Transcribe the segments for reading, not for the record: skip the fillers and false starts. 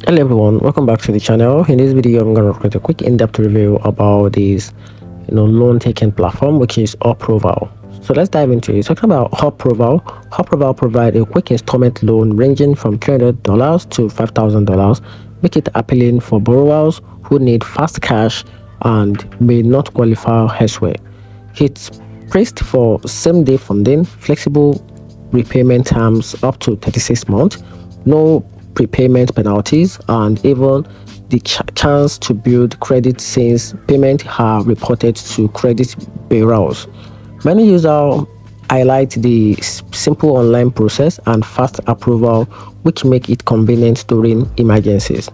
Hello everyone, welcome back to the channel. In this video I'm going to create a quick in-depth review about this loan taking platform, which is Uprova. So let's dive into it. Talking about Uprova provide a quick installment loan ranging from $300 to $5,000, make it appealing for borrowers who need fast cash and may not qualify elsewhere. It's praised for same-day funding, flexible repayment terms up to 36 months, no prepayment penalties, and even the chance to build credit since payments are reported to credit bureaus. Many users highlight the simple online process and fast approval, which make it convenient during emergencies.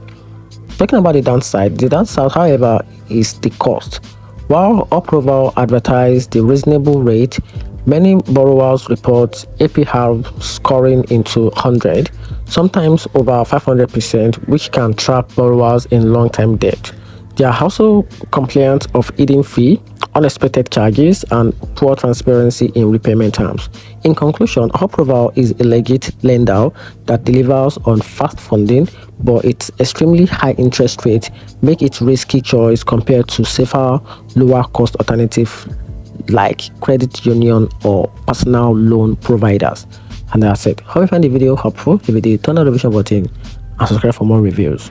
Talking about the downside, however, is the cost. While Uprova advertised the reasonable rate, many borrowers report APR scoring into 100, sometimes over 500%, which can trap borrowers in long-term debt. They are also complaints of hidden fee, unexpected charges, and poor transparency in repayment terms. In conclusion, Uprova is a legit lender that delivers on fast funding, but its extremely high interest rate make it risky choice compared to safer, lower cost alternative like credit union or personal loan providers. And that's it. Hope you find the video helpful. If you did, turn on the notification button and subscribe for more reviews.